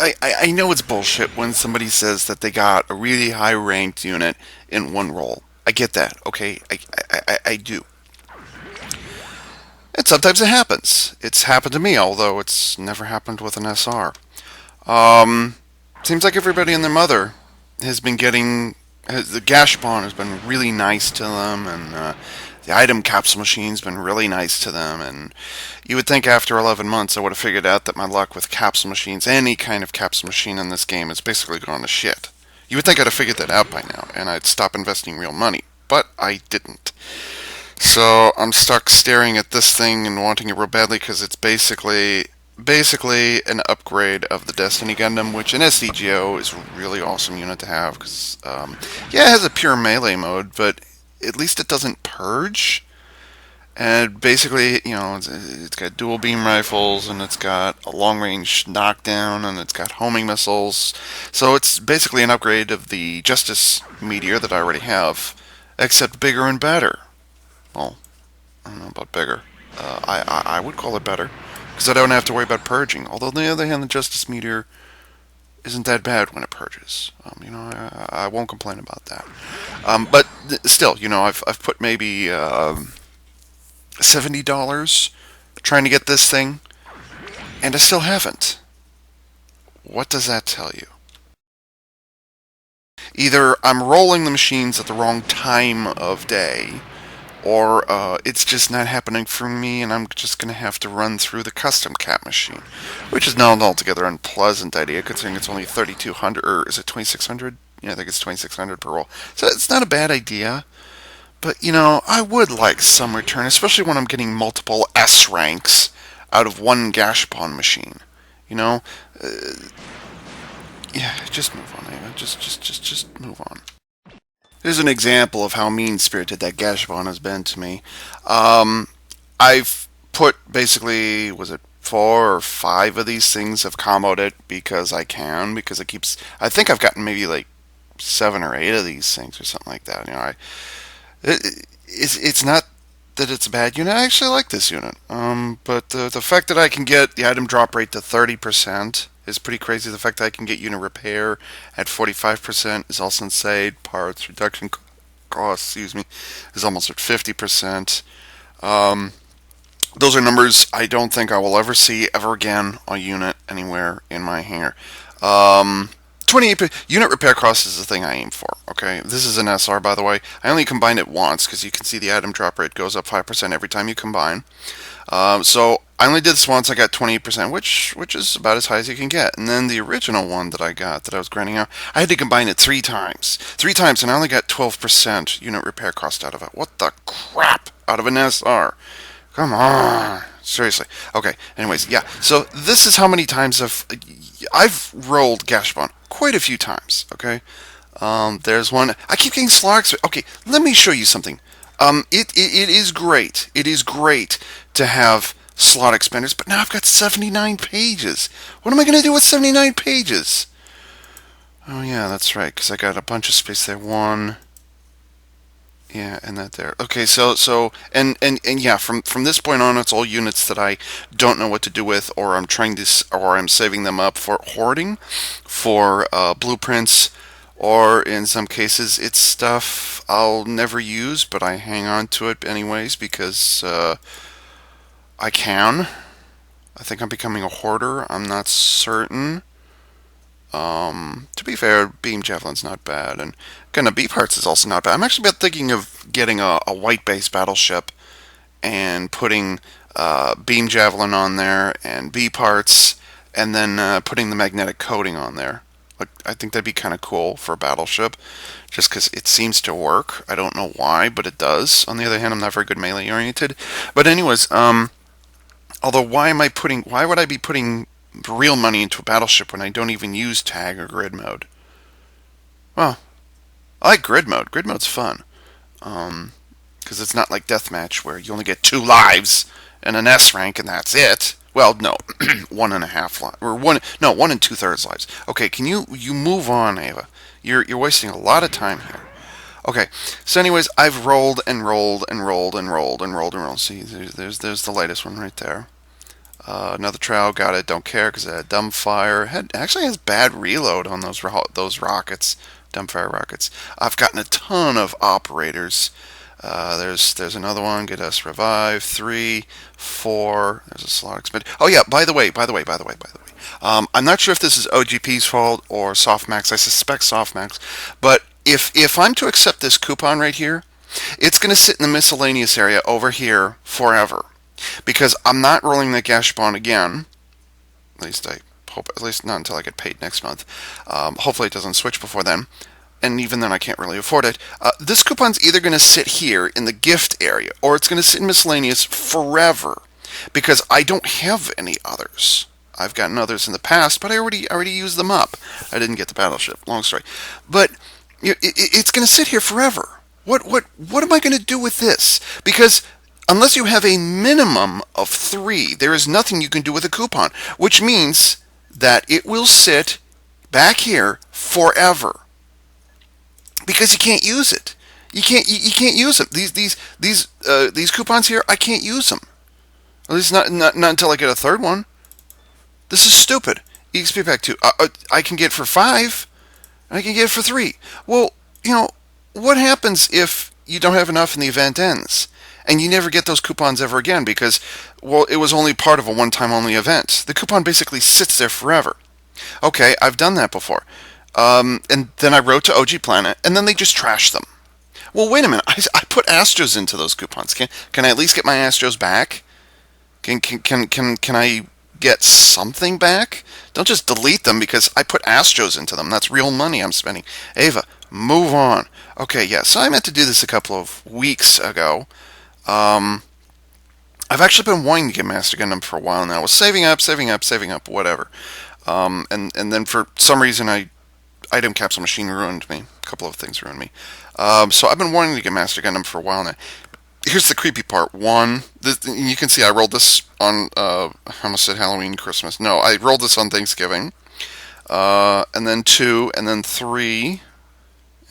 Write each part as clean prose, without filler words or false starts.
I know it's bullshit when somebody says that they got a really high ranked unit in one roll. I get that, okay? I do. And sometimes it happens. It's happened to me, although it's never happened with an SR. Um, Seems like everybody and their mother has been getting. The gashapon has been really nice to them, and the item capsule machine's been really nice to them. And you would think after 11 months I would have figured out that my luck with capsule machines, any kind of capsule machine in this game, is basically gone to shit. You would think I'd have figured that out by now, and I'd stop investing real money. But I didn't. So I'm stuck staring at this thing and wanting it real badly because it's basically an upgrade of the Destiny Gundam, which in SDGO is a really awesome unit to have because yeah, it has a pure melee mode, but at least it doesn't purge. And basically, it's got dual beam rifles, and it's got a long range knockdown, and it's got homing missiles. So it's basically an upgrade of the Justice Meteor that I already have, except bigger and better. Well, I don't know about bigger. I would call it better because I don't have to worry about purging. Although on the other hand, the Justice Meteor isn't that bad when it purges. I won't complain about that. But still, I've put maybe $70 trying to get this thing, and I still haven't. What does that tell you? Either I'm rolling the machines at the wrong time of day, or it's just not happening for me, and I'm just going to have to run through the custom cap machine, which is not an altogether unpleasant idea, considering it's only 3,200, or is it 2,600? Yeah, I think it's 2,600 per roll. So it's not a bad idea, but I would like some return, especially when I'm getting multiple S ranks out of one gashapon machine. You know, uh, yeah, just move on, Ava. Just move on. Here's an example of how mean-spirited that Gashapon has been to me. Um, I've put basically, was it 4 or 5 of these things? Have comboed it because I can, because it keeps. I think I've gotten maybe like 7 or 8 of these things or something like that. It's not that it's a bad unit. I actually like this unit. But the fact that I can get the item drop rate to 30% is pretty crazy. The fact that I can get unit repair at 45% is also insane. Parts reduction cost, excuse me, is almost at 50%. Um, those are numbers I don't think I will ever see ever again on a unit anywhere in my hangar. 28 unit repair cost is the thing I aim for. Okay, this is an SR, by the way. I only combined it once because you can see the item drop rate goes up 5% every time you combine. So I only did this once. I got 28%, which is about as high as you can get. And then the original one that I got, that I was grinding out, I had to combine it 3 times. 3 times, and I only got 12% unit repair cost out of it. What the crap out of an SR? Come on. Seriously. Okay, anyways, yeah. So this is how many times I've rolled Gashapon quite a few times, okay? There's one. I keep getting slogs. Okay, let me show you something. It is great. It is great to have slot expanders, but now I've got 79 pages. What am I going to do with 79 pages? Oh, yeah, that's right, because I got a bunch of space there. One. Yeah, and that there. Okay, and yeah, from this point on, it's all units that I don't know what to do with, or I'm saving them up for hoarding, for blueprints, or in some cases, it's stuff I'll never use, but I hang on to it anyways because I can. I think I'm becoming a hoarder. I'm not certain. To be fair, beam javelin's not bad, and gonna B parts is also not bad. I'm actually been thinking of getting a white base battleship and putting beam javelin on there and B parts, and then putting the magnetic coating on there. Like, I think that'd be kind of cool for a battleship, just because it seems to work. I don't know why, but it does. On the other hand, I'm not very good melee oriented. But anyways, although why would I be putting real money into a battleship when I don't even use tag or grid mode? Well, I like grid mode. Grid mode's fun. Because it's not like deathmatch where you only get 2 lives and an S rank and that's it. Well, no, 1.5 lives, or 1 2/3 lives. Okay, can you move on, Ava? You're wasting a lot of time here. Okay, so anyways, I've rolled and rolled and rolled and rolled and rolled and rolled. See, there's the latest one right there. Another trial, got it. Don't care because it had dumbfire. Actually has bad reload on those rockets, dumbfire rockets. I've gotten a ton of operators. There's another one. Get us revive 3, 4. There's a slot expend. Oh yeah. By the way. I'm not sure if this is OGP's fault or Softmax. I suspect Softmax. But if I'm to accept this coupon right here, it's going to sit in the miscellaneous area over here forever. Because I'm not rolling the gashapon again. At least I hope. At least not until I get paid next month. Hopefully it doesn't switch before then. And even then I can't really afford it. This coupon's either going to sit here in the gift area, or it's going to sit in miscellaneous forever. Because I don't have any others. I've gotten others in the past, but I already used them up. I didn't get the battleship. Long story. But it's going to sit here forever. What am I going to do with this? Because unless you have a minimum of 3, there is nothing you can do with a coupon, which means that it will sit back here forever because you can't use it. You can't use them. These coupons here, I can't use them. At least not until I get a third one. This is stupid. EXP pack 2. I can get for 5. And I can get it for 3. Well, what happens if you don't have enough and the event ends? And you never get those coupons ever again because, well, it was only part of a one-time only event. The coupon basically sits there forever. Okay, I've done that before. And then I wrote to OG Planet, and then they just trashed them. Well, wait a minute. I put Astros into those coupons. Can I at least get my Astros back? Can I get something back? Don't just delete them because I put Astros into them. That's real money I'm spending. Ava, move on. Okay, yeah, so I meant to do this a couple of weeks ago. I've actually been wanting to get Master Gundam for a while now. I was saving up, whatever. And then for some reason, Item Capsule Machine ruined me. A couple of things ruined me. So I've been wanting to get Master Gundam for a while now. Here's the creepy part. One, you can see I rolled this on, I almost said Halloween, Christmas. No, I rolled this on Thanksgiving. And then 2, and then 3.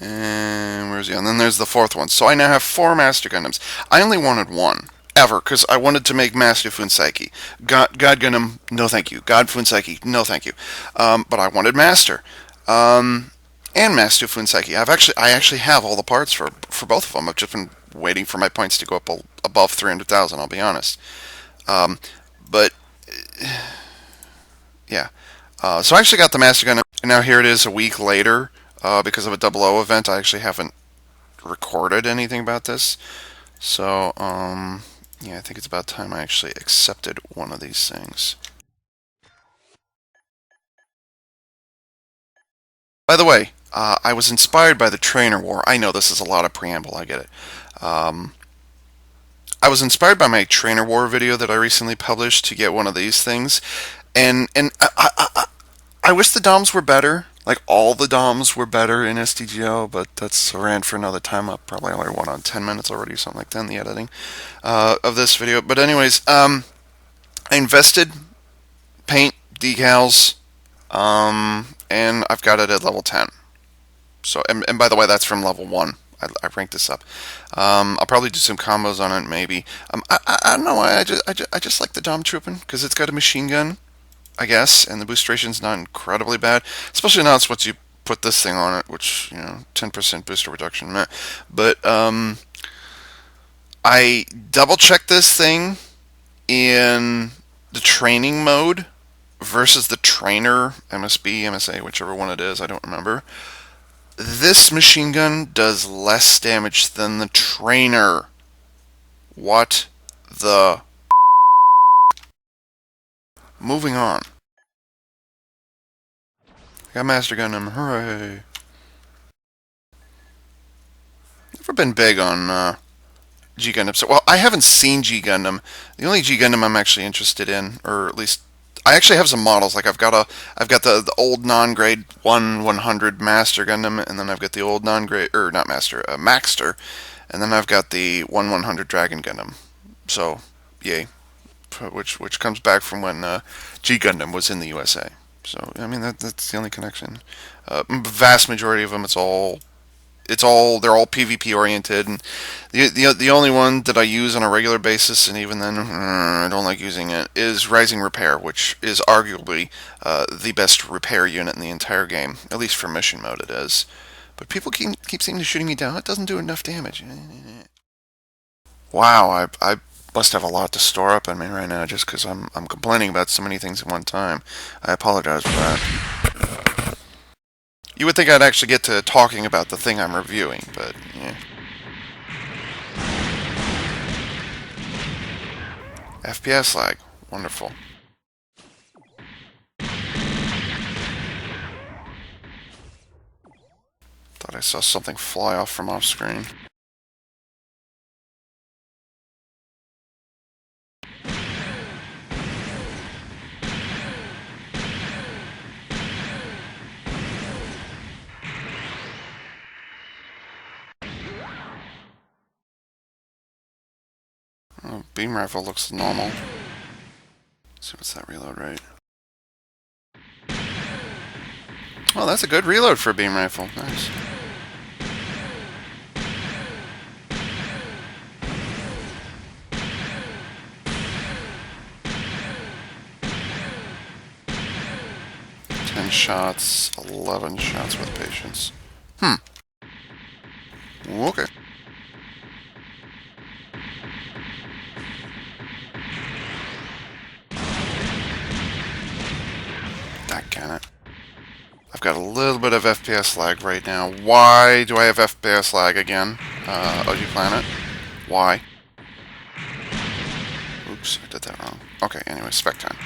And where's he? And then there's the 4th one. So I now have 4 Master Gundams. I only wanted 1. Ever, because I wanted to make Master Funseki. God Gundam, no thank you. God Funseki, no thank you. But I wanted Master. And Master Funseki. I actually have all the parts for both of them. I've just been waiting for my points to go up above 300,000, I'll be honest. But, yeah. So I actually got the Master Gundam, and now here it is a week later. Because of a 00 event, I actually haven't recorded anything about this. So, yeah, I think it's about time I actually accepted one of these things. By the way, I was inspired by the Trainer War. I know this is a lot of preamble, I get it. I was inspired by my Trainer War video that I recently published to get one of these things. And I wish the DOMs were better. Like, all the DOMs were better in SDGO, but that's a rant for another time. I'll probably only went on 10 minutes already, something like that in the editing of this video. But anyways, I invested paint, decals, and I've got it at level 10. So, and by the way, that's from level 1. I ranked this up. I'll probably do some combos on it, maybe. I don't know why. I just like the Dom Troopin' because it's got a machine gun, I guess, and the boostration's not incredibly bad, especially now it's once you put this thing on it, which, 10% booster reduction. Meh. But I double-checked this thing in the training mode versus the trainer, MSB, MSA, whichever one it is, I don't remember. This machine gun does less damage than the trainer. What the... Moving on. I got Master Gundam, hooray. Never been big on G Gundam. So, well, I haven't seen G Gundam. The only G Gundam I'm actually interested in, or at least I actually have some models. Like I've got the old non-grade 100 Master Gundam, and then I've got the old non-grade, or not Master, Maxter, and then I've got the 100 Dragon Gundam. So, yay. Which comes back from when G Gundam was in the USA. So, I mean, that's the only connection. Vast majority of them, it's all they're all PvP oriented, and the only one that I use on a regular basis, and even then I don't like using it, is Rising Repair, which is arguably the best repair unit in the entire game, at least for mission mode it is. But people keep seeming to shooting me down. It doesn't do enough damage. Wow, I must have a lot to store up on me right now just because I'm complaining about so many things at one time. I apologize for that. You would think I'd actually get to talking about the thing I'm reviewing, but yeah. FPS lag. Wonderful. Thought I saw something fly off from off screen. Oh, beam rifle looks normal. Let's see, what's that reload rate? Oh, that's a good reload for a beam rifle. Nice. Shots, 11 shots with patience. Okay. That can it. I've got a little bit of FPS lag right now. Why do I have FPS lag again? OG Planet? Why? Oops, I did that wrong. Okay, anyway, spec time.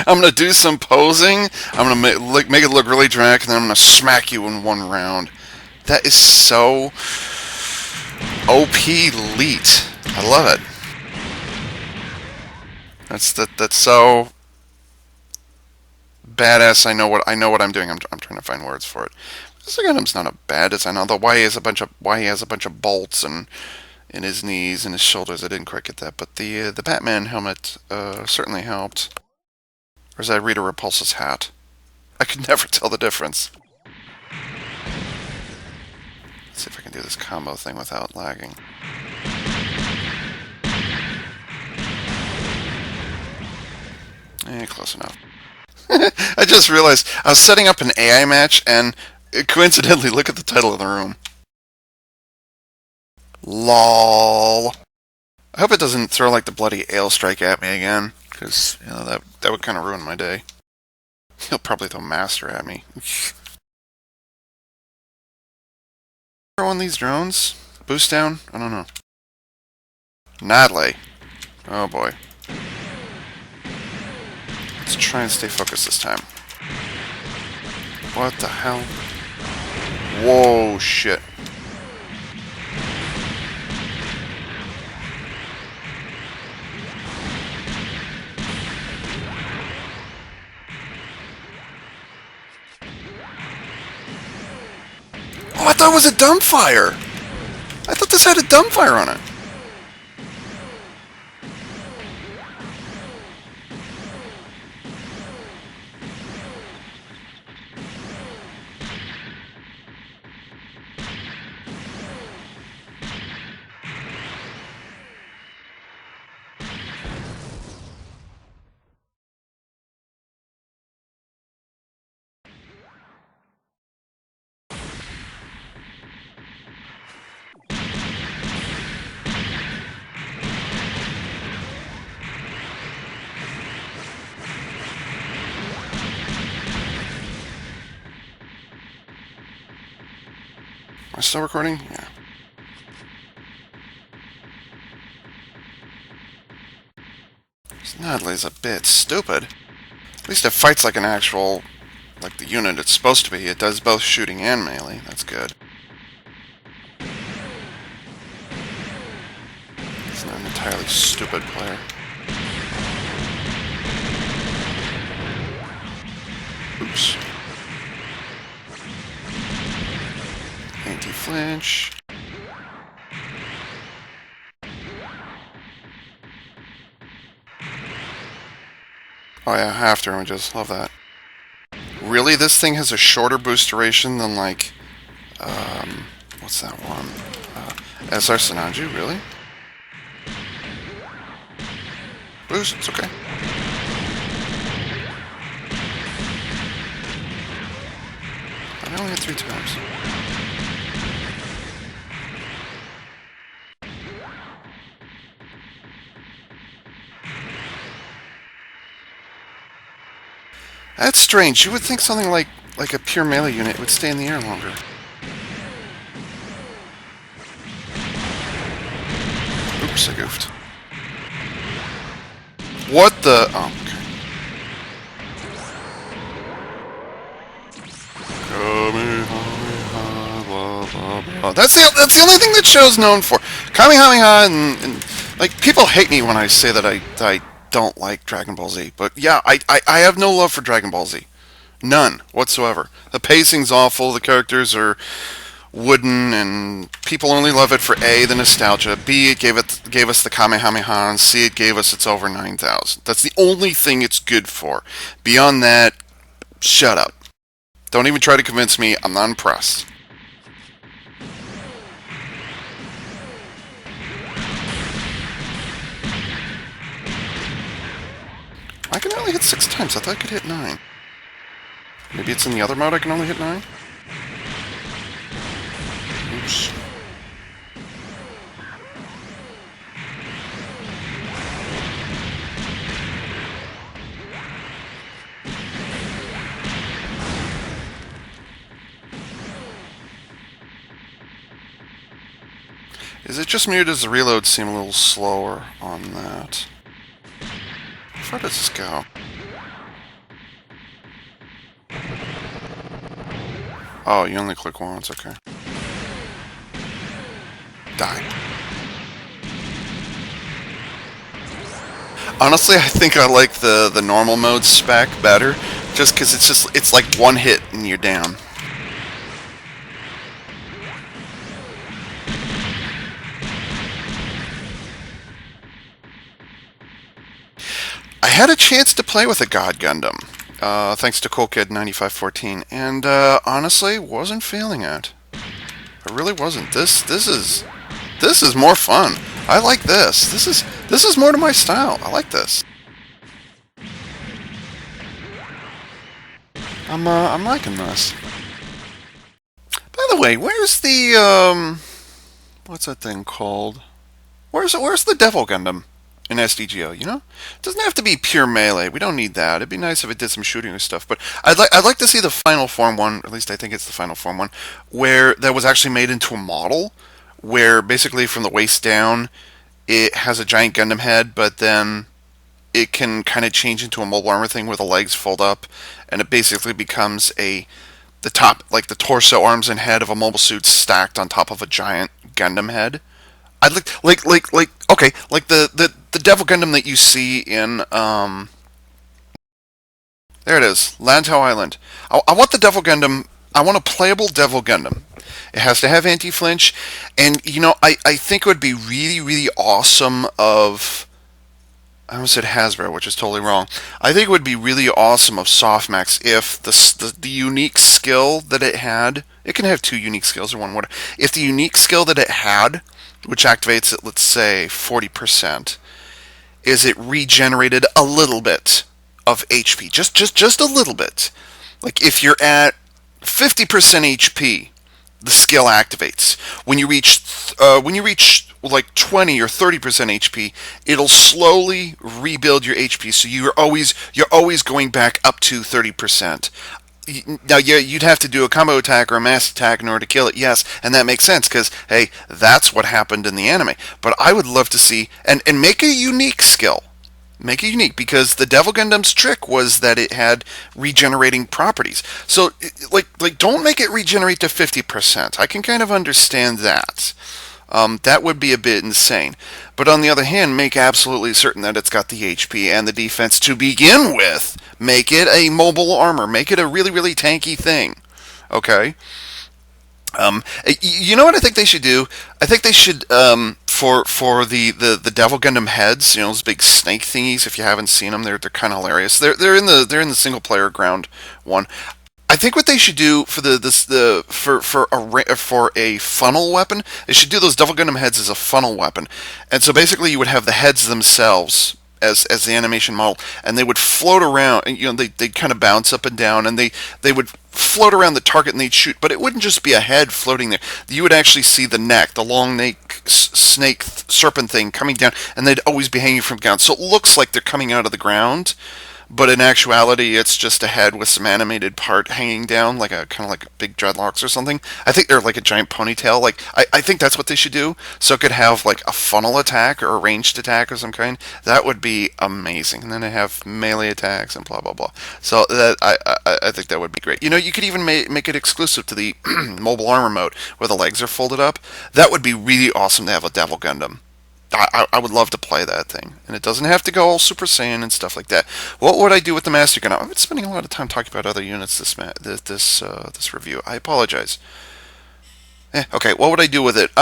I'm gonna do some posing. I'm gonna make it look really dramatic, and then I'm gonna smack you in one round. That is so OP elite. I love it. That's so badass. I know what I'm doing. I'm trying to find words for it. This Gundam's not a bad design. Although why he has a bunch of bolts and in his knees and his shoulders. I didn't quite get that, but the Batman helmet certainly helped. Or is that Rita Repulsa's hat? I could never tell the difference. Let's see if I can do this combo thing without lagging. Close enough. I just realized I was setting up an AI match, and coincidentally, look at the title of the room. LOL. I hope it doesn't throw like the bloody ale strike at me again, because that would kind of ruin my day. He'll probably throw Master at me. On these drones? Boost down? I don't know. Nadley. Oh boy. Let's try and stay focused this time. What the hell? Whoa, shit. Oh, I thought it was a dumbfire! I thought this had a dumbfire on it. Am I still recording? Yeah. This Nadley's a bit stupid. At least it fights like an actual, like the unit it's supposed to be. It does both shooting and melee. That's good. It's not an entirely stupid player. Oops. Anti-flinch. Oh yeah, after images. Love that. Really, this thing has a shorter boost duration than like, what's that one? SR Sinanju, really? Boost, it's okay. I only hit 3 times. That's strange. You would think something like a pure melee unit would stay in the air longer. Oops, I goofed. What the? Oh, okay. Kamehameha, blah, blah, blah. That's the only thing that show's known for. Kamehameha and like people hate me when I say that I don't like Dragon Ball Z, but yeah, I have no love for Dragon Ball Z. None whatsoever. The pacing's awful. The characters are wooden, and people only love it for A, the nostalgia. B, it gave us the Kamehameha, and C, it gave us its over 9,000. That's the only thing it's good for. Beyond that, shut up. Don't even try to convince me. I'm not impressed. I can only hit 6 times. I thought I could hit 9. Maybe it's in the other mode I can only hit 9? Oops. Is it just me or does the reload seem a little slower on that? How far does this go? Oh, you only click once, okay. Die. Honestly, I think I like the normal mode spec better, just because it's like one hit and you're down. I had a chance to play with a God Gundam, thanks to CoolKid9514, and honestly, wasn't feeling it. I really wasn't. This is more fun. I like this. This is more to my style. I like this. I'm liking this. By the way, where's the what's that thing called? Where's the Devil Gundam in SDGO? You know, it doesn't have to be pure melee. We don't need that. It'd be nice if it did some shooting and stuff. But I'd like to see the final form one. At least I think it's the final form one, where that was actually made into a model, where basically from the waist down, it has a giant Gundam head, but then it can kind of change into a mobile armor thing where the legs fold up, and it basically becomes the top, like the torso, arms, and head of a mobile suit stacked on top of a giant Gundam head. I'd like okay, like the Devil Gundam that you see in there it is, Lantau Island. I want the Devil Gundam. I want a playable Devil Gundam. It has to have anti-flinch, and you know I think it would be really really awesome of. I almost said Hasbro, which is totally wrong. I think it would be really awesome of Softmax if the unique skill that it had. It can have two unique skills or one. If the unique skill that it had, which activates at let's say 40%, is it regenerated a little bit of HP, just a little bit. Like if you're at 50% HP, the skill activates. When you reach like 20 or 30% HP, it'll slowly rebuild your HP. So you're always going back up to 30%. Now, yeah, you'd have to do a combo attack or a mass attack in order to kill it, yes, and that makes sense because hey, that's what happened in the anime. But I would love to see and make a unique skill. Make it unique because the Devil Gundam's trick was that it had regenerating properties. So, like don't make it regenerate to 50%. I can kind of understand that. That would be a bit insane. But on the other hand, make absolutely certain that it's got the HP and the defense to begin with. Make it a mobile armor. Make it a really, really tanky thing. Okay? You know what I think they should do? I think they should for the Devil Gundam heads, those big snake thingies. If you haven't seen them, they're kind of hilarious. They're in the single player ground one. I think what they should do for the for a funnel weapon, they should do those Devil Gundam heads as a funnel weapon, and so basically you would have the heads themselves as the animation model, and they would float around, and they'd kind of bounce up and down, and they would float around the target and they'd shoot, but it wouldn't just be a head floating there. You would actually see the neck, the long neck snake serpent thing coming down, and they'd always be hanging from the ground, so it looks like they're coming out of the ground, but in actuality, it's just a head with some animated part hanging down, like a kind of like big dreadlocks or something. I think they're like a giant ponytail. Like I think that's what they should do. So it could have like a funnel attack or a ranged attack of some kind. That would be amazing. And then they have melee attacks and blah blah blah. So that I think that would be great. You could even make it exclusive to the mobile armor mode where the legs are folded up. That would be really awesome to have a Devil Gundam. I would love to play that thing, and it doesn't have to go all Super Saiyan and stuff like that. What would I do with the Master Gun? I've been spending a lot of time talking about other units this review. I apologize. Okay, what would I do with it?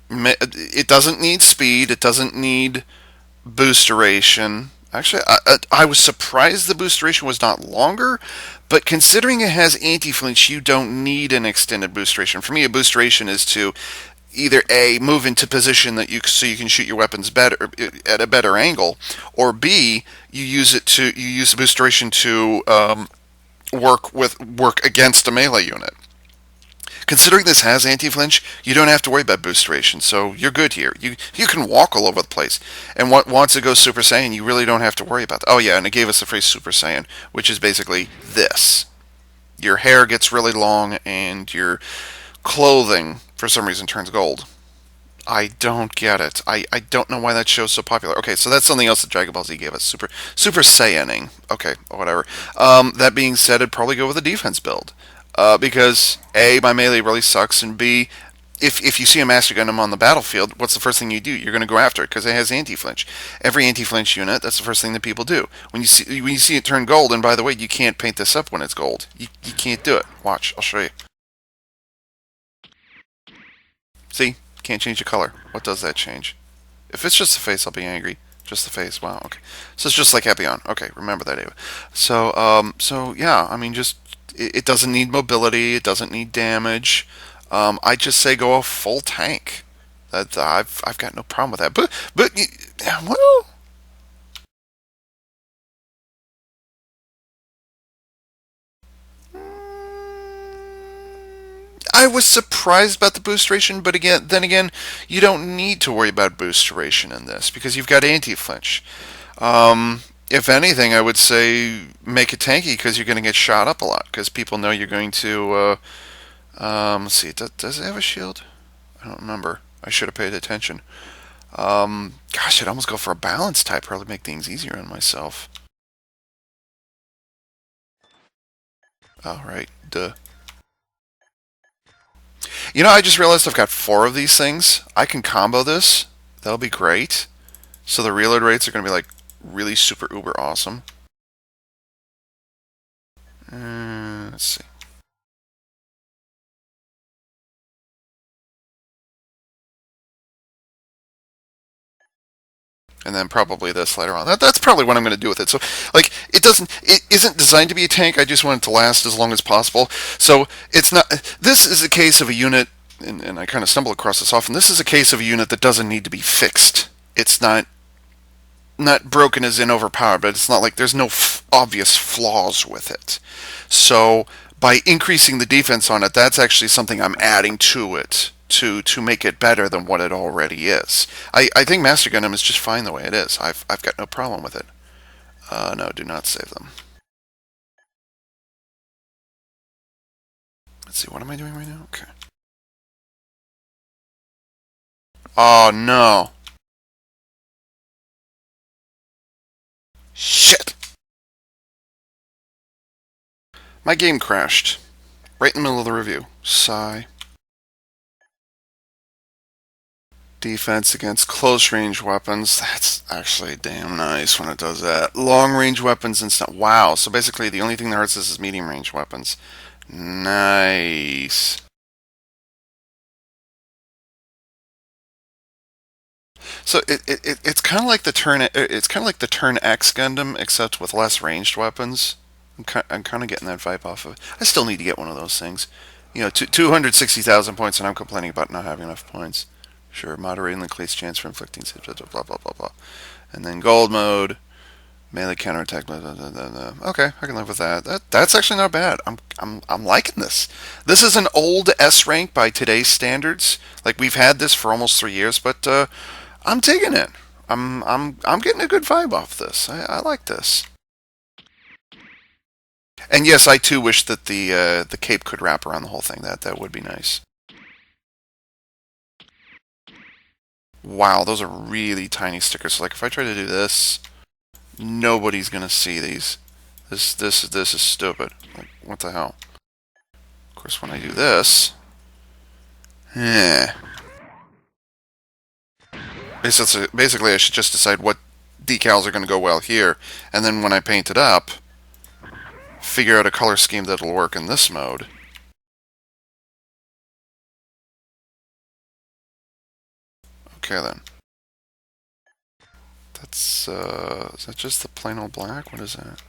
It doesn't need speed. It doesn't need boost duration. Actually, I was surprised the boost duration was not longer, but considering it has anti-flinch, you don't need an extended boost duration. For me, a boost duration is to either A, move into position so you can shoot your weapons better at a better angle, or B, you use the boost duration to work against a melee unit. Considering this has anti-flinch, you don't have to worry about boost duration, so you're good here. You can walk all over the place, and once it goes Super Saiyan, you really don't have to worry about that. Oh yeah, and it gave us the phrase Super Saiyan, which is basically this: your hair gets really long, and your clothing for some reason turns gold. I don't get it. I don't know why that show's so popular. Okay, so that's something else that Dragon Ball Z gave us. Super Saiyaning. Okay, whatever. That being said, I'd probably go with a defense build. Because A, my melee really sucks, and B, if you see a Master Gundam on the battlefield, what's the first thing you do? You're going to go after it because it has anti-flinch. Every anti-flinch unit, that's the first thing that people do. When you see it turn gold, and by the way, you can't paint this up when it's gold. You can't do it. Watch, I'll show you. See? Can't change the color. What does that change? If it's just the face, I'll be angry. Just the face. Wow. Okay. So it's just like Epion. Okay. Remember that, Ava. So yeah. I mean, just it doesn't need mobility. It doesn't need damage. I just say go a full tank. That I've got no problem with that. But well. I was surprised about the boost duration, but then again, you don't need to worry about boost duration in this because you've got anti-flinch. If anything, I would say make it tanky because you're going to get shot up a lot because people know you're going to. Let's see, does it have a shield? I don't remember. I should have paid attention. Gosh, I'd almost go for a balance type, probably make things easier on myself. All right, duh. I just realized I've got 4 of these things. I can combo this. That'll be great. So the reload rates are going to be like really super uber awesome. Let's see. And then probably this later on. That's probably what I'm going to do with it. So, like, it isn't designed to be a tank. I just want it to last as long as possible. So it's not. This is a case of a unit, and I kind of stumble across this often. This is a case of a unit that doesn't need to be fixed. It's not broken as in overpowered, but it's not like there's no obvious flaws with it. So by increasing the defense on it, that's actually something I'm adding to it to make it better than what it already is. I think Master Gundam is just fine the way it is. I've got no problem with it. No, do not save them. Let's see, what am I doing right now? Okay. Oh no. Shit. My game crashed. Right in the middle of the review. Sigh. Defense against close range weapons. That's actually damn nice when it does that. Long range weapons and stuff. Wow. So basically, the only thing that hurts this is medium range weapons. Nice. So it's kind of like the Turn X Gundam, except with less ranged weapons. I'm kind of getting that vibe off of it. I still need to get one of those things. 260,000 points, and I'm complaining about not having enough points. Sure, moderating increased chance for inflicting blah blah blah blah blah. And then gold mode, melee counterattack. Blah, blah, blah, blah, blah. Okay, I can live with that. That's actually not bad. I'm liking this. This is an old S rank by today's standards. Like we've had this for almost 3 years, but I'm digging it. I'm getting a good vibe off this. I like this. And yes, I too wish that the cape could wrap around the whole thing. That would be nice. Wow, those are really tiny stickers. So like if I try to do this, nobody's gonna see these. This is stupid. Like, what the hell? Of course, when I do this, eh. Basically, I should just decide what decals are going to go well here, and then when I paint it up, figure out a color scheme that'll work in this mode. Okay then. That's, is that just the plain old black? What is that?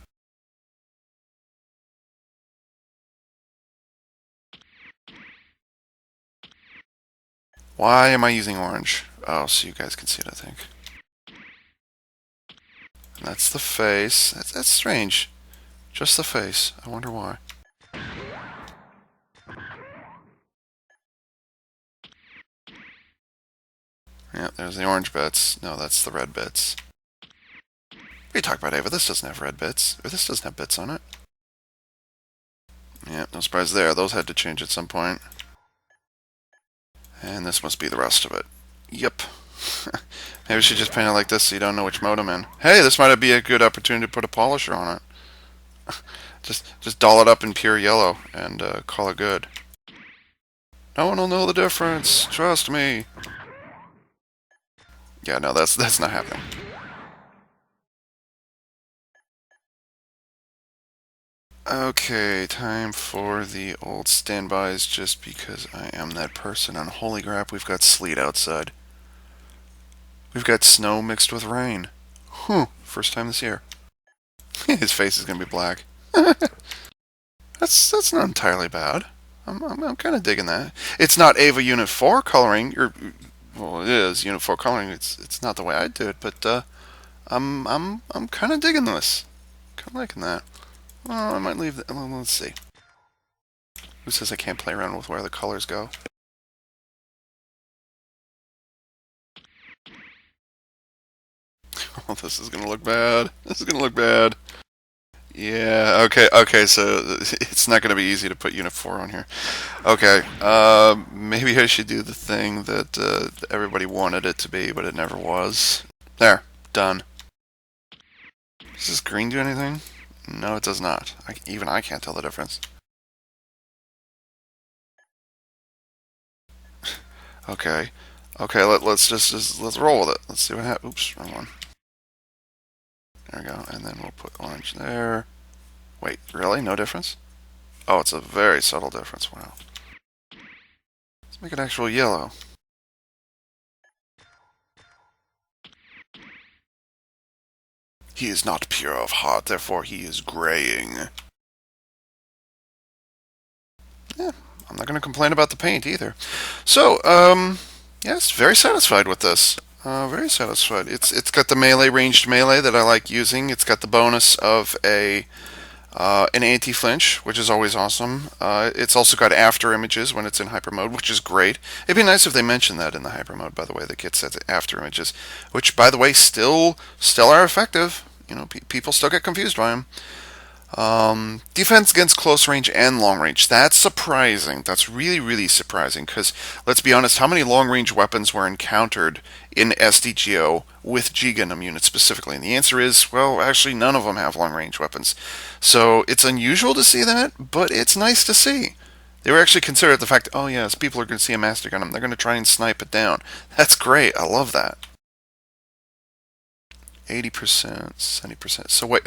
Why am I using orange? Oh, so you guys can see it, I think. And that's the face. That's strange. Just the face. I wonder why. Yeah, there's the orange bits. No, that's the red bits. What are you talking about, Ava? This doesn't have red bits. Or this doesn't have bits on it. Yeah, no surprise there. Those had to change at some point. And this must be the rest of it. Yep. Maybe we should just paint it like this so you don't know which mode I'm in. Hey, this might be a good opportunity to put a polisher on it. just doll it up in pure yellow and call it good. No one will know the difference. Trust me. Yeah, no, that's not happening. Okay, time for the old standbys just because I am that person. And holy crap, we've got sleet outside. We've got snow mixed with rain. First time this year. His face is going to be black. That's not entirely bad. I'm kind of digging that. It's not Ava Unit 4 coloring. Well, it is Unit 4 coloring. It's not the way I do it, but I'm kind of digging this. Kind of liking that. Well, I might leave that. Well, let's see. Who says I can't play around with where the colors go? Oh, this is gonna look bad. This is gonna look bad. Yeah, okay, so it's not gonna be easy to put Unit 4 on here. Okay, maybe I should do the thing that everybody wanted it to be, but it never was. There, done. Does this green do anything? No, it does not. Even I can't tell the difference. Okay. Okay, let's roll with it. Let's see what happens. Oops, wrong one. There we go. And then we'll put orange there. Wait, really? No difference? Oh, it's a very subtle difference. Wow. Let's make it actual yellow. He is not pure of heart, therefore he is graying. Yeah, I'm not going to complain about the paint either. So, yes, very satisfied with this. Very satisfied. It's got the melee ranged melee that I like using. It's got the bonus of an anti-flinch, which is always awesome. It's also got after images when it's in hyper mode, which is great. It'd be nice if they mentioned that in the hyper mode, by the way, that gets after images, which, by the way, still are effective. People still get confused by them. Defense against close range and long range. That's surprising. That's really, really surprising because, let's be honest, how many long range weapons were encountered in SDGO with G Gundam units specifically? And the answer is, well, actually, none of them have long range weapons. So it's unusual to see that, but it's nice to see. They were actually considered the fact, oh yes, people are going to see a Master Gundam. They're going to try and snipe it down. That's great. I love that. 80%, 70%. So wait.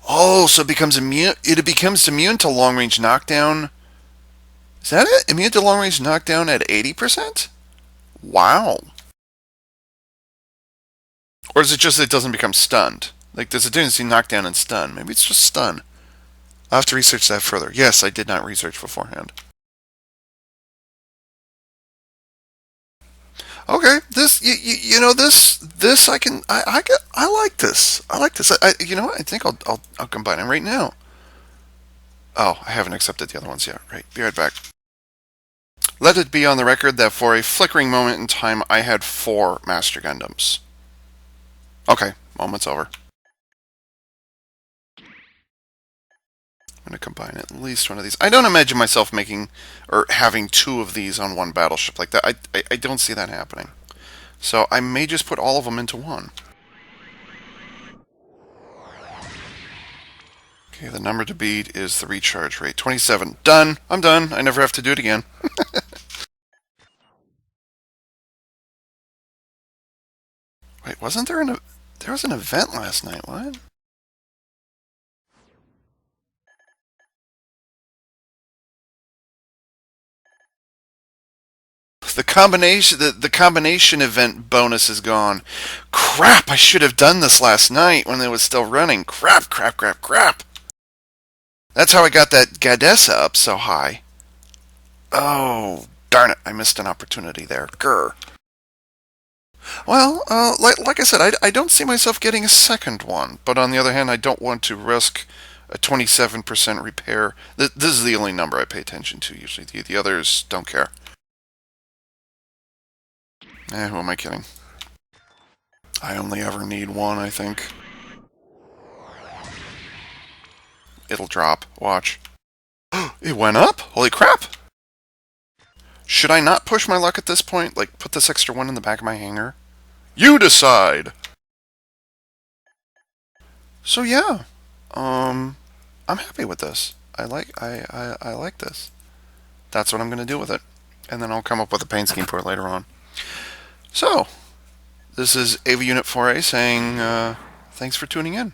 Oh, so it becomes immune. It becomes immune to long range knockdown. Is that it? Immune to long range knockdown at 80%? Wow. Or is it just that it doesn't become stunned? Like, there's a difference between knockdown and stun. Maybe it's just stun. I'll have to research that further. Yes, I did not research beforehand. Okay, this you know this I like this. I like this. You know what? I think I'll combine them right now. Oh, I haven't accepted the other ones yet. Right. Be right back. Let it be on the record that for a flickering moment in time, I had 4 Master Gundams. Okay, moment's over. I'm going to combine at least one of these. I don't imagine myself making or having 2 of these on one battleship like that. I don't see that happening. So I may just put all of them into one. Okay, the number to beat is the recharge rate. 27. Done. I'm done. I never have to do it again. Wait, wasn't there there was an event last night? What? The combination event bonus is gone. Crap, I should have done this last night when it was still running. Crap, crap, crap, crap. That's how I got that Gadessa up so high. Oh, darn it, I missed an opportunity there. Grr. Well, like I said, I don't see myself getting a second one, but on the other hand, I don't want to risk a 27% repair. This is the only number I pay attention to usually. The others don't care. Who am I kidding? I only ever need one, I think. It'll drop. Watch. It went up? Holy crap! Should I not push my luck at this point? Like, put this extra one in the back of my hangar? You decide! So yeah. I'm happy with this. I like this. That's what I'm gonna do with it. And then I'll come up with a paint scheme for it later on. So, this is Ava Unit 4A saying, thanks for tuning in.